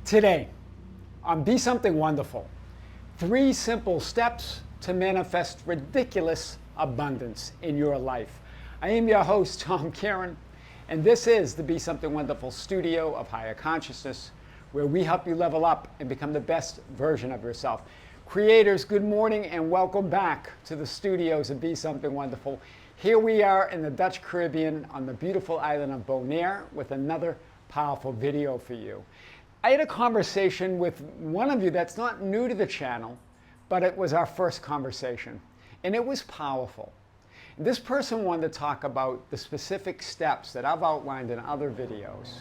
Today, on Be Something Wonderful, 3 simple steps to manifest ridiculous abundance in your life. I am your host, Tom Kearin, and this is the Be Something Wonderful studio of higher consciousness, where we help you level up and become the best version of yourself. Creators, good morning and welcome back to the studios of Be Something Wonderful. Here we are in the Dutch Caribbean on the beautiful island of Bonaire with another powerful video for you. I had a conversation with one of you that's not new to the channel, but it was our first conversation, and it was powerful. This person wanted to talk about the specific steps that I've outlined in other videos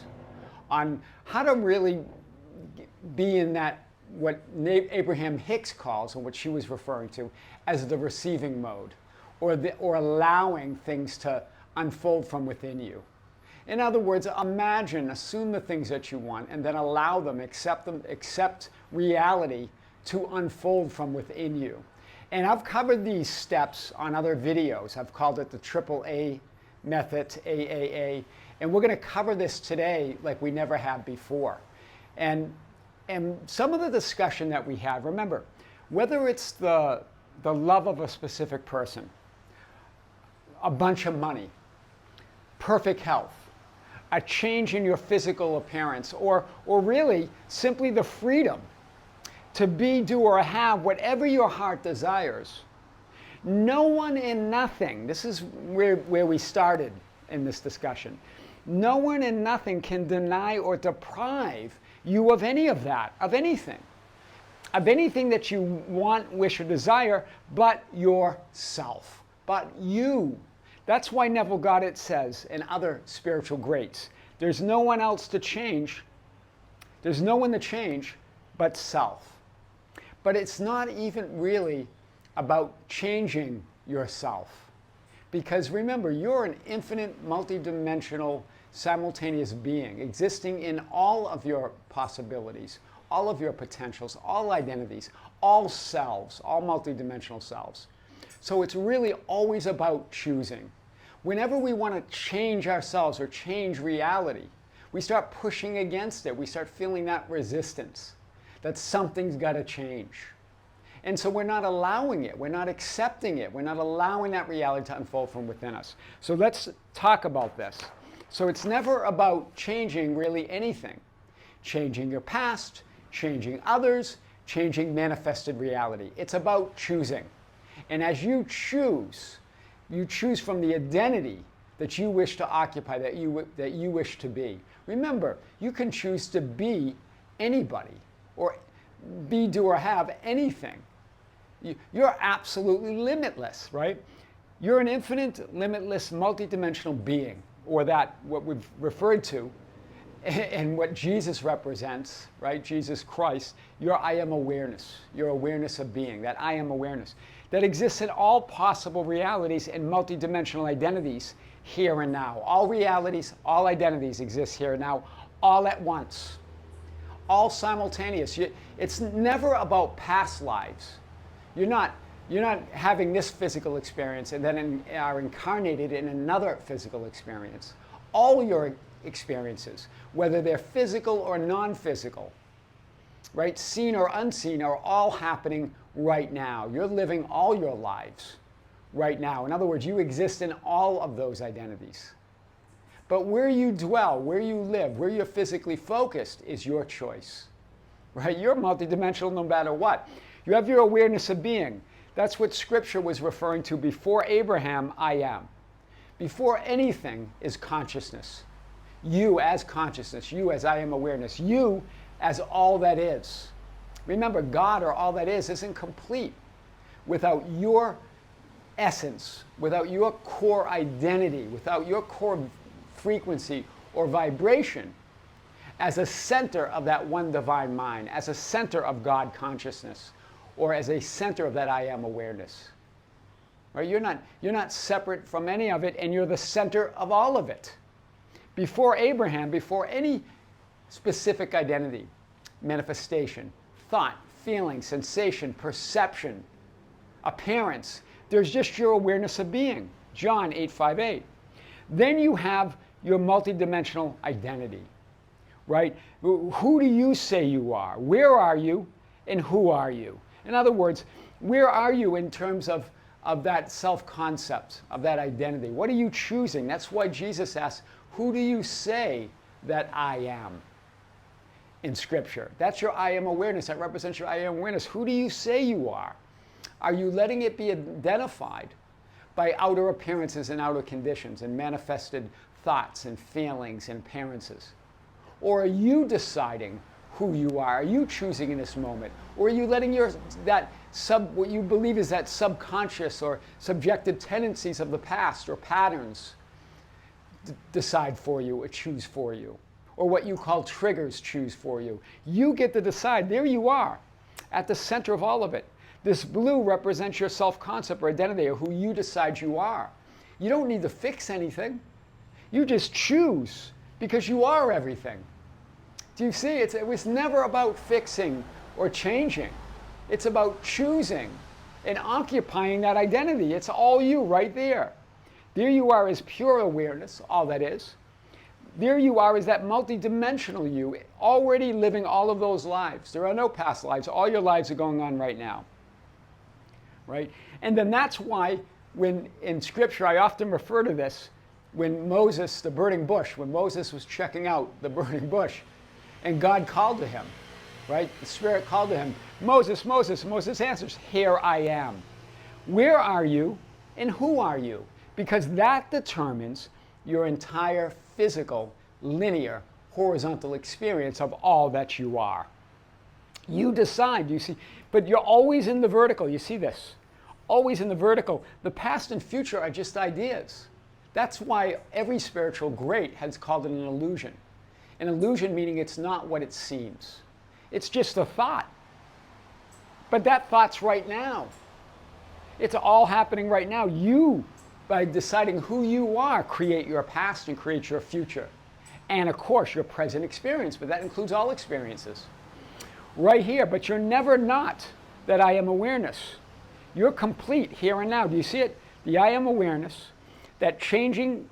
on how to really be in that, what Abraham Hicks calls, and what she was referring to, as the receiving mode, or allowing things to unfold from within you. In other words, assume the things that you want, and then allow them, accept reality to unfold from within you. And I've covered these steps on other videos. I've called it the AAA method, AAA, and we're going to cover this today like we never have before. And some of the discussion that we have, remember, whether it's the love of a specific person, a bunch of money, perfect health, a change in your physical appearance, or really simply the freedom to be, do, or have whatever your heart desires. No one and nothing, this is where we started in this discussion, no one and nothing can deny or deprive you of any of that, of anything that you want, wish, or desire, but yourself, but you. That's why Neville Goddard says, and other spiritual greats, there's no one else to change, there's no one to change but self. But it's not even really about changing yourself. Because remember, you're an infinite, multidimensional, simultaneous being, existing in all of your possibilities, all of your potentials, all identities, all selves, all multidimensional selves. So it's really always about choosing. Whenever we want to change ourselves or change reality, we start pushing against it. We start feeling that resistance, that something's got to change. And so we're not allowing it. We're not accepting it. We're not allowing that reality to unfold from within us. So let's talk about this. So it's never about changing really anything. Changing your past, changing others, changing manifested reality. It's about choosing. And as you choose from the identity that you wish to occupy, that you wish to be. Remember, you can choose to be anybody, or be, do, or have anything. You're absolutely limitless, right? You're an infinite, limitless, multidimensional being, or that what we've referred to, and what Jesus represents, right? Jesus Christ, your I am awareness, your awareness of being, that I am awareness, that exists in all possible realities and multidimensional identities here and now. All realities, all identities exist here and now, all at once, all simultaneous. It's never about past lives. You're not having this physical experience and then are incarnated in another physical experience. All your experiences, whether they're physical or non-physical, right, seen or unseen, are all happening right now. You're living all your lives right now. In other words, you exist in all of those identities. But where you dwell, where you live, where you're physically focused is your choice, right? You're multidimensional no matter what. You have your awareness of being. That's what Scripture was referring to. Before Abraham, I am. Before anything is consciousness. You as consciousness, you as I am awareness, you as all that is. Remember, God, or all that is, isn't complete without your essence, without your core identity, without your core frequency or vibration as a center of that one divine mind, as a center of God consciousness, or as a center of that I am awareness. Right? You're not separate from any of it, and you're the center of all of it. Before Abraham, before any specific identity, manifestation, thought, feeling, sensation, perception, appearance, there's just your awareness of being. John 8:58. Then you have your multidimensional identity, right? Who do you say you are? Where are you and who are you? In other words, where are you in terms of that self-concept, of that identity? What are you choosing? That's why Jesus asks, who do you say that I am? In Scripture. That's your I am awareness. That represents your I am awareness. Who do you say you are? Are you letting it be identified by outer appearances and outer conditions and manifested thoughts and feelings and appearances? Or are you deciding who you are? Are you choosing in this moment? Or are you letting what you believe is that subconscious or subjective tendencies of the past or patterns decide for you or choose for you? Or what you call triggers choose for you? You get to decide. There you are, at the center of all of it. This blue represents your self-concept or identity, or who you decide you are. You don't need to fix anything. You just choose, because you are everything. Do you see? It was never about fixing or changing. It's about choosing and occupying that identity. It's all you right there. There you are as pure awareness, all that is. There you are as that multidimensional you, already living all of those lives. There are no past lives. All your lives are going on right now. Right? And then that's why when in Scripture, I often refer to this, when Moses, the burning bush, when Moses was checking out the burning bush, and God called to him, right? The Spirit called to him, Moses, Moses. Moses answers, here I am. Where are you and who are you? Because that determines your entire physical, linear, horizontal experience of all that you are. You decide, you see, but you're always in the vertical. You see this? Always in the vertical. The past and future are just ideas. That's why every spiritual great has called it an illusion. An illusion meaning it's not what it seems. It's just a thought. But that thought's right now. It's all happening right now. You, by deciding who you are, create your past and create your future. And of course, your present experience, but that includes all experiences. Right here, but you're never not that I am awareness. You're complete here and now. Do you see it? The I am awareness, that changing,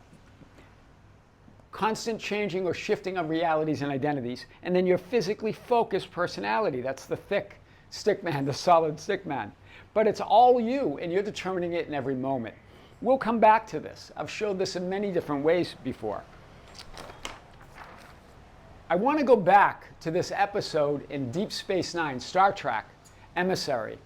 constant changing or shifting of realities and identities, and then your physically focused personality. That's the thick stick man, the solid stick man. But it's all you, and you're determining it in every moment. We'll come back to this. I've showed this in many different ways before. I want to go back to this episode in Deep Space Nine, Star Trek, Emissary.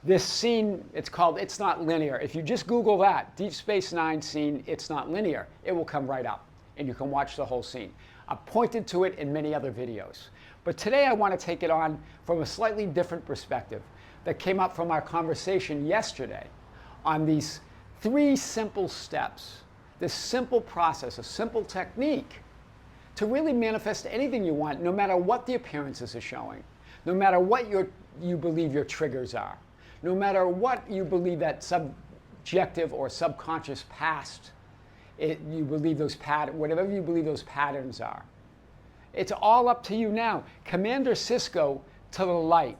This scene, it's called It's Not Linear. If you just Google that, Deep Space Nine scene, It's Not Linear, it will come right up, and you can watch the whole scene. I've pointed to it in many other videos. But today I want to take it on from a slightly different perspective that came up from our conversation yesterday on these 3 simple steps, this simple process, a simple technique to really manifest anything you want, no matter what the appearances are showing, no matter what you believe your triggers are, no matter what you believe that subjective or subconscious past, you believe those whatever you believe those patterns are. It's all up to you now. Commander Sisko to the light.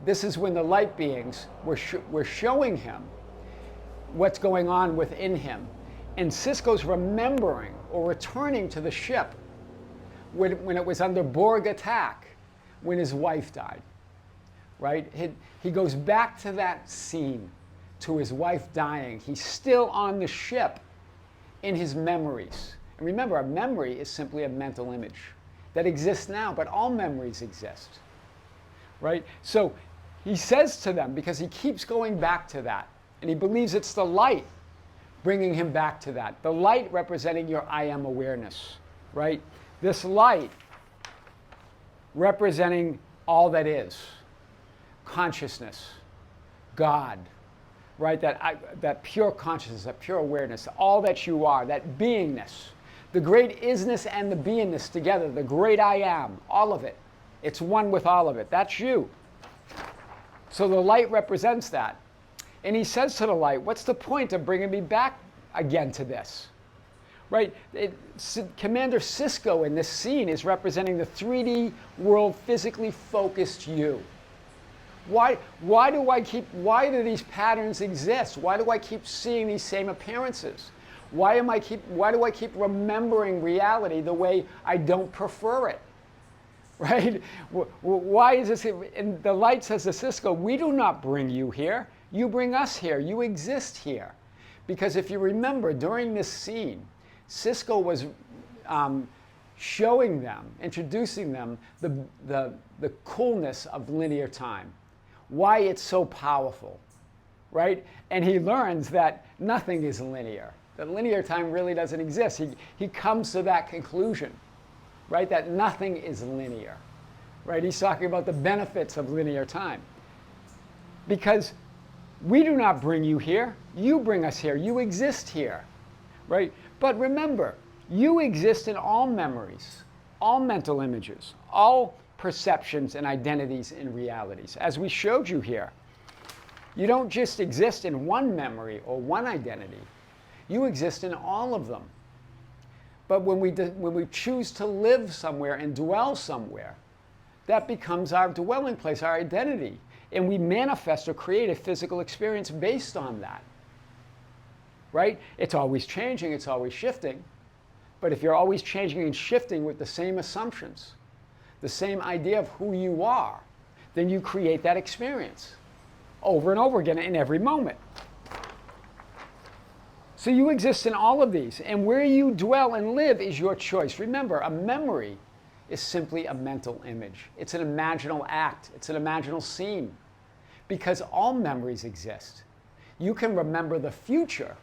This is when the light beings were showing him what's going on within him. And Sisko's remembering or returning to the ship when it was under Borg attack, when his wife died, right? He goes back to that scene, to his wife dying. He's still on the ship in his memories. And remember, a memory is simply a mental image that exists now, but all memories exist, right? So he says to them, because he keeps going back to that, and he believes it's the light bringing him back to that. The light representing your I am awareness, right? This light representing all that is. Consciousness, God, right? That pure consciousness, that pure awareness, all that you are, that beingness, the great isness and the beingness together, the great I am, all of it. It's one with all of it. That's you. So the light represents that. And he says to the light, what's the point of bringing me back again to this? Right? Commander Sisko in this scene is representing the 3D world, physically focused you. Why do these patterns exist? Why do I keep seeing these same appearances? Why do I keep remembering reality the way I don't prefer it? Right? Why is this? And the light says to Cisco, we do not bring you here. You bring us here. You exist here. Because if you remember, during this scene, Cisco was showing them, introducing them the coolness of linear time, why it's so powerful, right? And he learns that nothing is linear, that linear time really doesn't exist. He comes to that conclusion, right, that nothing is linear, right? He's talking about the benefits of linear time. Because we do not bring you here, you bring us here, you exist here, right? But remember, you exist in all memories, all mental images, all perceptions and identities and realities. As we showed you here, you don't just exist in one memory or one identity. You exist in all of them. But when we choose to live somewhere and dwell somewhere, that becomes our dwelling place, our identity. And we manifest or create a physical experience based on that. Right? It's always changing, it's always shifting. But if you're always changing and shifting with the same assumptions, the same idea of who you are, then you create that experience over and over again in every moment. So you exist in all of these, and where you dwell and live is your choice. Remember, a memory is simply a mental image. It's an imaginal act. It's an imaginal scene. Because all memories exist. You can remember the future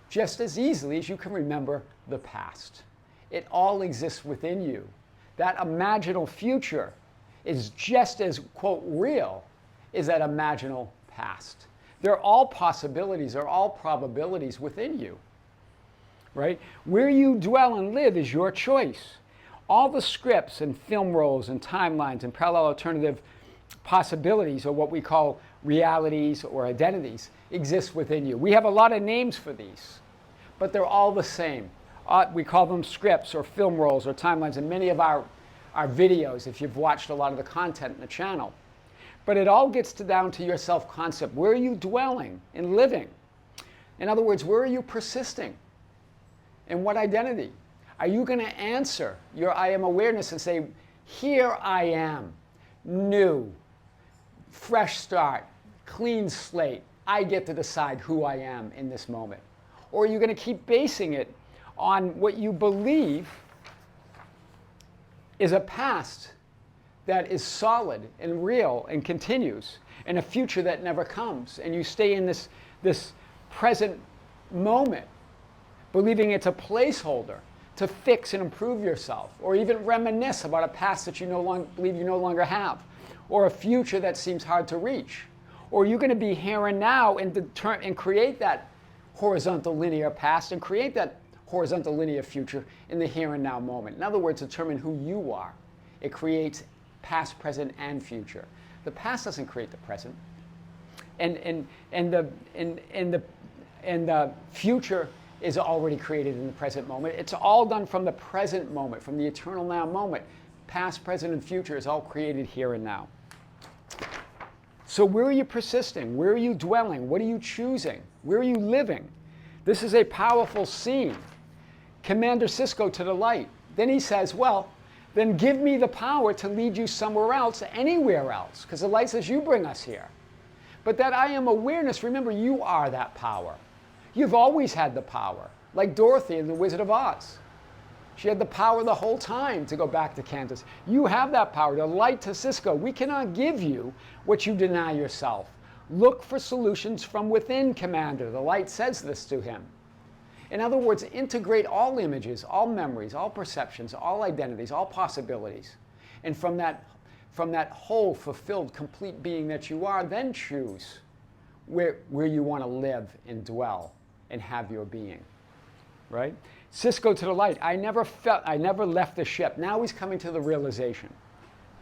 just as easily as you can remember the past. It all exists within you. That imaginal future is just as, quote, real as that imaginal past. They're all possibilities, they're all probabilities within you, right? Where you dwell and live is your choice. All the scripts and film rolls and timelines and parallel alternative possibilities, or what we call realities or identities, exist within you. We have a lot of names for these, but they're all the same. We call them scripts or film rolls or timelines in many of our videos if you've watched a lot of the content in the channel. But it all gets down to your self-concept. Where are you dwelling and living? In other words, where are you persisting? In what identity? Are you going to answer your I am awareness and say, here I am, new, fresh start, clean slate. I get to decide who I am in this moment. Or are you going to keep basing it on what you believe is a past that is solid and real and continues, and a future that never comes, and you stay in this present moment, believing it's a placeholder to fix and improve yourself, or even reminisce about a past that you believe you no longer have, or a future that seems hard to reach? Or are you going to be here and now and create that horizontal linear past and create that horizontal linear future in the here and now moment? In other words, determine who you are. It creates past, present, and future. The past doesn't create the present, and the future is already created in the present moment. It's all done from the present moment, from the eternal now moment. Past, present, and future is all created here and now. So where are you persisting? Where are you dwelling? What are you choosing? Where are you living? This is a powerful scene. Commander Cisco to the light. Then he says, well, then give me the power to lead you somewhere else, anywhere else, because the light says you bring us here. But that I am awareness, remember, you are that power. You've always had the power, like Dorothy in The Wizard of Oz. She had the power the whole time to go back to Kansas. You have that power. The light to Cisco, we cannot give you what you deny yourself. Look for solutions from within, Commander. The light says this to him. In other words, integrate all images, all memories, all perceptions, all identities, all possibilities. And from that whole, fulfilled, complete being that you are, then choose where you want to live and dwell and have your being. Right? Cisco to the light. I never left the ship. Now he's coming to the realization.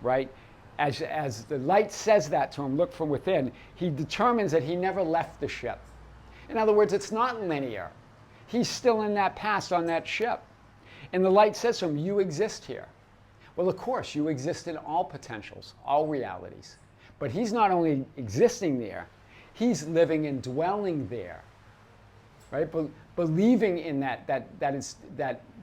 Right? As the light says that to him, look from within, he determines that he never left the ship. In other words, it's not linear. He's still in that past on that ship. And the light says to him, you exist here. Well, of course, you exist in all potentials, all realities. But he's not only existing there, he's living and dwelling there. right? Believing in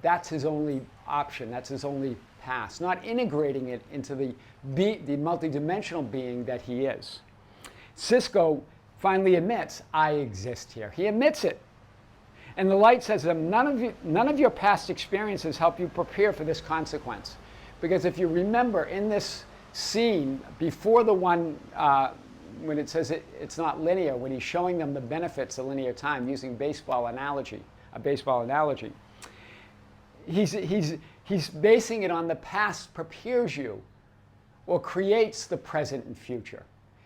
that's his only option, that's his only path, not integrating it into the multidimensional being that he is. Cisco finally admits, I exist here. He admits it. And the light says to him, none of your past experiences help you prepare for this consequence. Because if you remember in this scene, before the one when it says it's not linear, when he's showing them the benefits of linear time using a baseball analogy, he's basing it on the past prepares you or creates the present and future.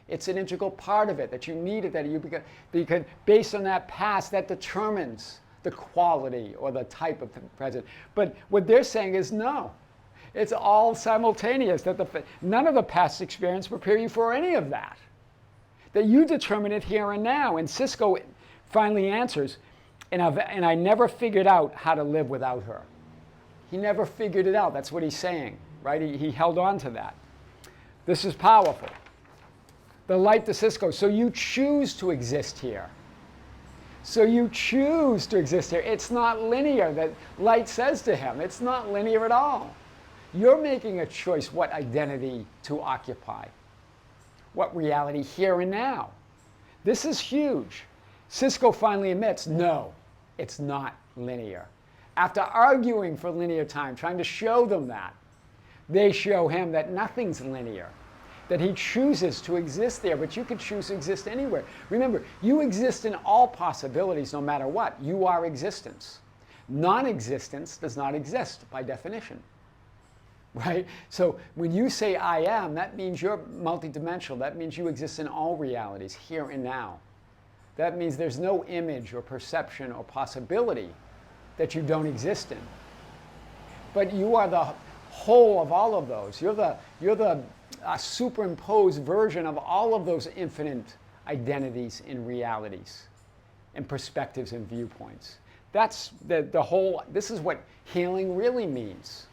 It's an integral part of it that you need it, that you because based on that past, that determines the quality or the type of the present. But what they're saying is no. It's all simultaneous, that none of the past experience prepare you for any of that. That you determine it here and now. And Cisco finally answers, and I never figured out how to live without her. He never figured it out. That's what he's saying, right? He held on to that. This is powerful. The light to Cisco. So you choose to exist here. So you choose to exist here. It's not linear, that light says to him. It's not linear at all. You're making a choice what identity to occupy, what reality here and now. This is huge. Cisco finally admits, no, it's not linear. After arguing for linear time, trying to show them that, they show him that nothing's linear, that he chooses to exist there, but you can choose to exist anywhere. Remember, you exist in all possibilities no matter what. You are existence. Non-existence does not exist by definition. Right? So when you say I am, that means you're multidimensional. That means you exist in all realities, here and now. That means there's no image or perception or possibility that you don't exist in. But you are the whole of all of those. You're the superimposed version of all of those infinite identities and realities and perspectives and viewpoints. That's the whole, this is what healing really means.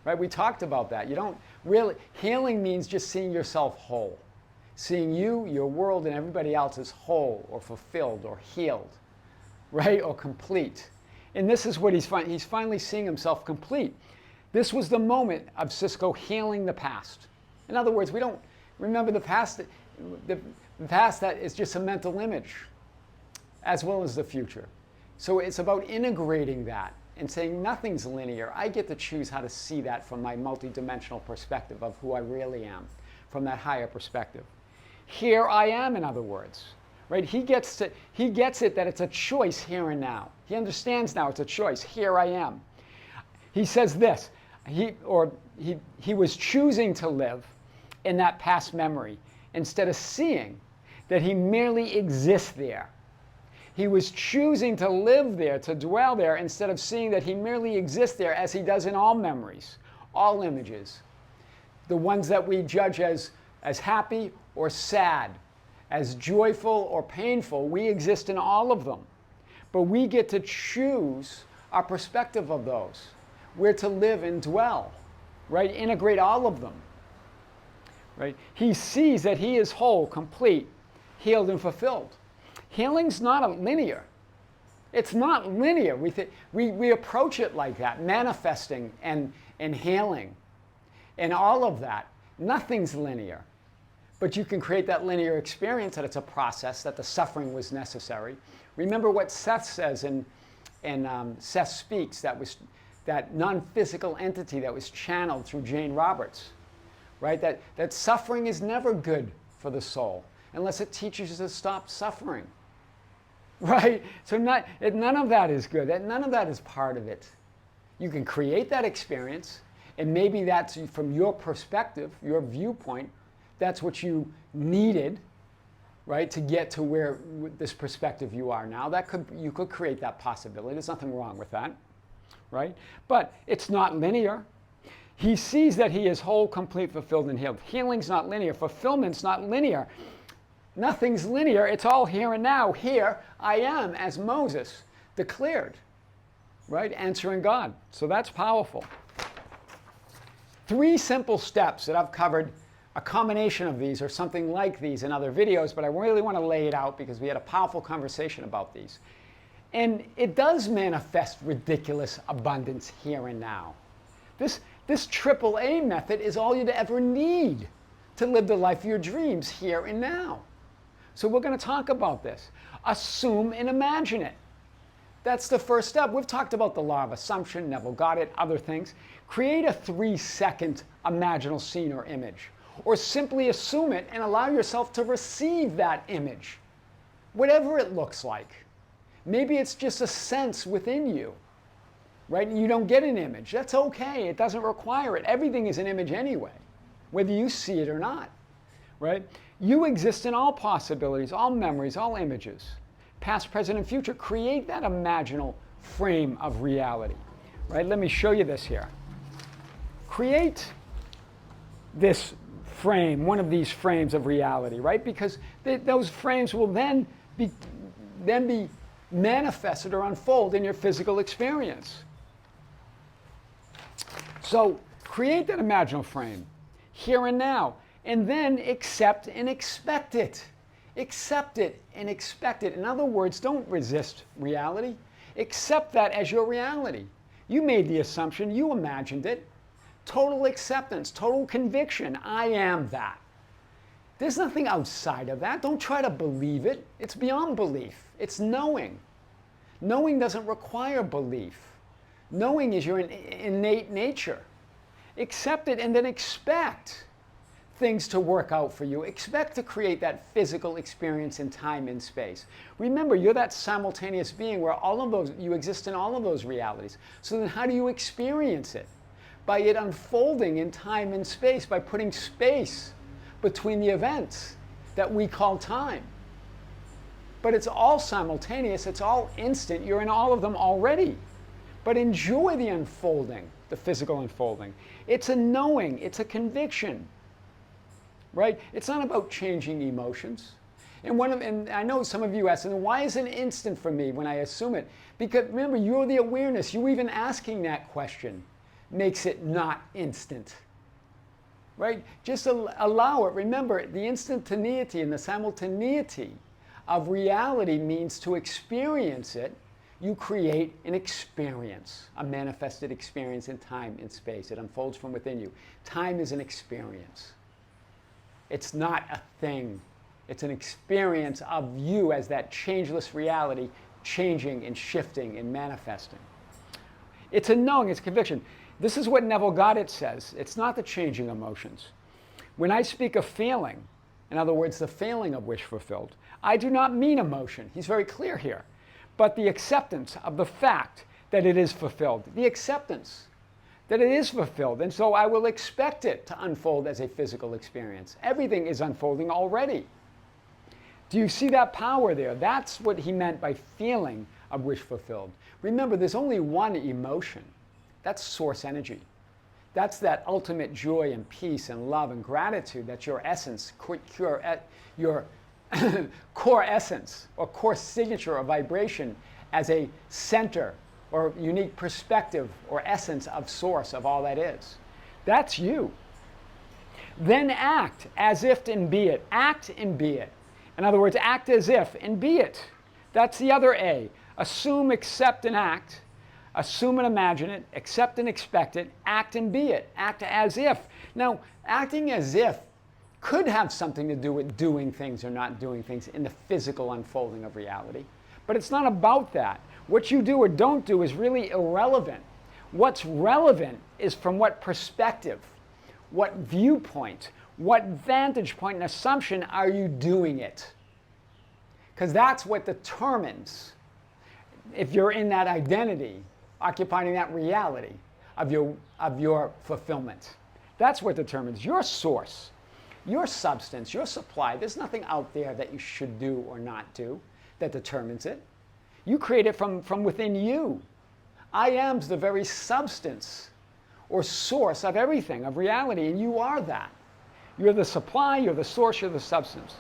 Right? We talked about that. You don't really, healing means just seeing yourself whole. Seeing you, your world, and everybody else as whole or fulfilled or healed, right? Or complete. And this is what he's finally seeing himself complete. This was the moment of Cisco healing the past. In other words, we don't remember the past. The past that is just a mental image, as well as the future. So it's about integrating that and saying nothing's linear. I get to choose how to see that from my multidimensional perspective of who I really am, from that higher perspective. Here I am, in other words. Right? He gets it that it's a choice here and now. He understands now it's a choice. Here I am. He says this, he was choosing to live in that past memory instead of seeing that he merely exists there. He was choosing to live there, to dwell there, instead of seeing that he merely exists there as he does in all memories, all images. The ones that we judge as happy or sad, as joyful or painful, we exist in all of them. But we get to choose our perspective of those, where to live and dwell, right? Integrate all of them, right? He sees that he is whole, complete, healed, and fulfilled. Healing's not linear. It's not linear. We approach it like that, manifesting and healing and all of that. Nothing's linear. But you can create that linear experience, that it's a process, that the suffering was necessary. Remember what Seth says in Seth Speaks, that non-physical entity that was channeled through Jane Roberts, right? That suffering is never good for the soul unless it teaches you to stop suffering. Right? So none of that is good. None of that is part of it. You can create that experience, and maybe that's from your perspective, your viewpoint, that's what you needed, right, to get to where this perspective you are now. You could create that possibility. There's nothing wrong with that, right? But it's not linear. He sees that he is whole, complete, fulfilled, and healed. Healing's not linear. Fulfillment's not linear. Nothing's linear. It's all here and now. Here I am, as Moses declared, right? Answering God. So that's powerful. 3 simple steps that I've covered, a combination of these or something like these in other videos, but I really want to lay it out because we had a powerful conversation about these. And it does manifest ridiculous abundance here and now. This AAA method is all you'd ever need to live the life of your dreams here and now. So we're going to talk about this. Assume and imagine it. That's the first step. We've talked about the law of assumption, Neville got it, other things. Create a 3-second imaginal scene or image, or simply assume it and allow yourself to receive that image, whatever it looks like. Maybe it's just a sense within you, right? You don't get an image. That's okay. It doesn't require it. Everything is an image anyway, whether you see it or not, right? You exist in all possibilities, all memories, all images, past, present, and future. Create that imaginal frame of reality, right? Let me show you this here. Create this frame, one of these frames of reality, right? Because those frames will then be manifested or unfold in your physical experience. So create that imaginal frame here and now, and then accept and expect it. Accept it and expect it. In other words, don't resist reality. Accept that as your reality. You made the assumption, you imagined it. Total acceptance, total conviction. I am that. There's nothing outside of that. Don't try to believe it. It's beyond belief. It's knowing. Knowing doesn't require belief. Knowing is your innate nature. Accept it and then expect things to work out for you. Expect to create that physical experience in time and space. Remember, you're that simultaneous being where all of those, you exist in all of those realities. So then how do you experience it? By it unfolding in time and space, by putting space between the events that we call time. But it's all simultaneous, it's all instant, you're in all of them already. But enjoy the unfolding, the physical unfolding. It's a knowing, it's a conviction, right? It's not about changing emotions. And I know some of you ask, why is it instant for me when I assume it? Because remember, you're the awareness. You even asking that question makes it not instant, right? Just allow it. Remember, the instantaneity and the simultaneity of reality means to experience it. You create an experience, a manifested experience in time and space. It unfolds from within you. Time is an experience. It's not a thing. It's an experience of you as that changeless reality, changing and shifting and manifesting. It's a knowing, it's a conviction. This is what Neville Goddard says. It's not the changing emotions. When I speak of feeling, in other words, the failing of wish fulfilled, I do not mean emotion. He's very clear here. But the acceptance of the fact that it is fulfilled. The acceptance that it is fulfilled. And so I will expect it to unfold as a physical experience. Everything is unfolding already. Do you see that power there? That's what he meant by feeling of wish fulfilled. Remember, there's only one emotion. That's source energy. That's that ultimate joy and peace and love and gratitude. That's your essence, your core essence or core signature or vibration as a center or unique perspective or essence of source of all that is. That's you. Then act as if and be it. Act and be it. In other words, act as if and be it. That's the other A. Assume, accept, and act. Assume and imagine it, accept and expect it, act and be it, act as if. Now, acting as if could have something to do with doing things or not doing things in the physical unfolding of reality. But it's not about that. What you do or don't do is really irrelevant. What's relevant is from what perspective, what viewpoint, what vantage point and assumption are you doing it? Because that's what determines if you're in that identity, occupying that reality of your fulfillment. That's what determines your source, your substance, your supply. There's nothing out there that you should do or not do that determines it. You create it from within you. I am's the very substance or source of everything, of reality, and you are that. You're the supply, you're the source, you're the substance.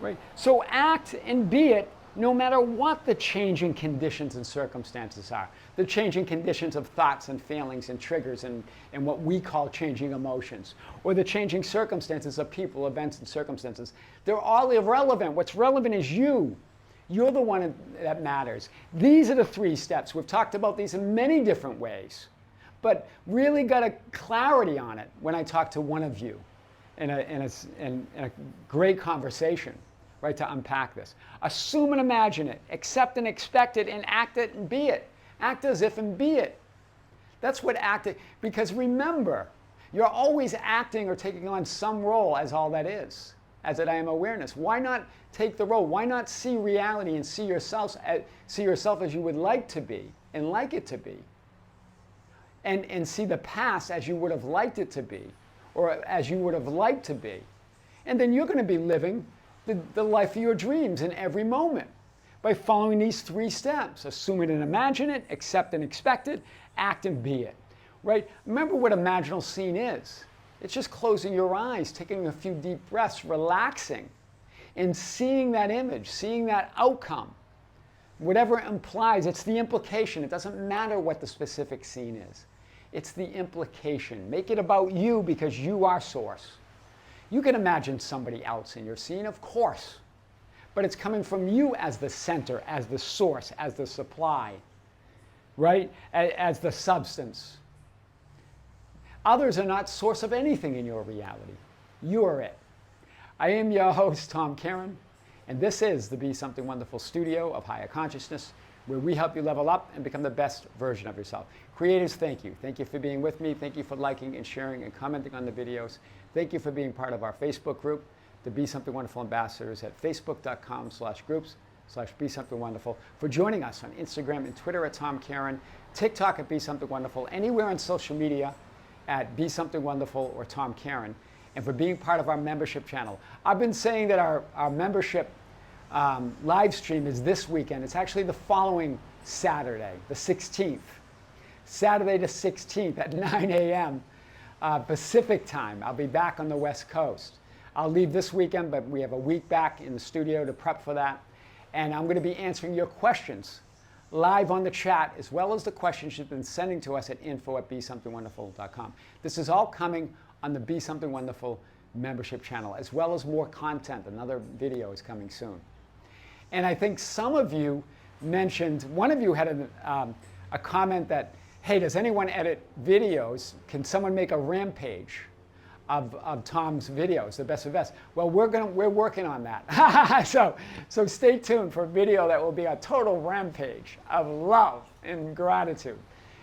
Right? So act and be it no matter what the changing conditions and circumstances are. The changing conditions of thoughts and feelings and triggers and what we call changing emotions. Or the changing circumstances of people, events, and circumstances. They're all irrelevant. What's relevant is you. You're the one that matters. These are the 3 steps. We've talked about these in many different ways, but really got a clarity on it when I talked to one of you in a great conversation, right, to unpack this. Assume and imagine it. Accept and expect it, and act it and be it. Act as if and be it. That's what acting, because remember, you're always acting or taking on some role as all that is, as that I am awareness. Why not take the role? Why not see reality and see yourself as you would like to be and like it to be? And see the past as you would have liked it to be, or as you would have liked to be. And then you're going to be living the life of your dreams in every moment by following these 3 steps. Assume it and imagine it, accept and expect it, act and be it. Right? Remember what a imaginal scene is. It's just closing your eyes, taking a few deep breaths, relaxing, and seeing that image, seeing that outcome. Whatever it implies, it's the implication. It doesn't matter what the specific scene is. It's the implication. Make it about you because you are source. You can imagine somebody else in your scene, of course, but it's coming from you as the center, as the source, as the supply, right? As the substance. Others are not source of anything in your reality. You are it. I am your host, Tom Kearin, and this is the Be Something Wonderful studio of higher consciousness, where we help you level up and become the best version of yourself. Creators, thank you. Thank you for being with me. Thank you for liking and sharing and commenting on the videos. Thank you for being part of our Facebook group, the Be Something Wonderful Ambassadors, at facebook.com/groups/Be Something Wonderful. For joining us on Instagram and Twitter at Tom Kearin, TikTok at Be Something Wonderful, anywhere on social media at Be Something Wonderful or Tom Kearin, and for being part of our membership channel. I've been saying that our membership live stream is this weekend. It's actually the following Saturday, the 16th. Saturday the 16th at 9 a.m. Pacific time. I'll be back on the West Coast. I'll leave this weekend, but we have a week back in the studio to prep for that. And I'm going to be answering your questions live on the chat, as well as the questions you've been sending to us at info@besomethingwonderful.com. This is all coming on the Be Something Wonderful membership channel, as well as more content. Another video is coming soon. And I think some of you mentioned, one of you had a comment that, hey, does anyone edit videos? Can someone make a rampage of Tom's videos, the best of best? Well, we're working on that. So stay tuned for a video that will be a total rampage of love and gratitude.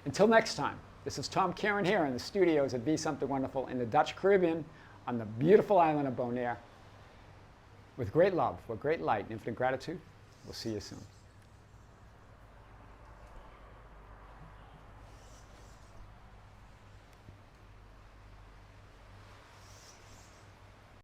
Until next time, this is Tom Kearin here in the studios at Be Something Wonderful in the Dutch Caribbean on the beautiful island of Bonaire. With great love, with great light and infinite gratitude, we'll see you soon.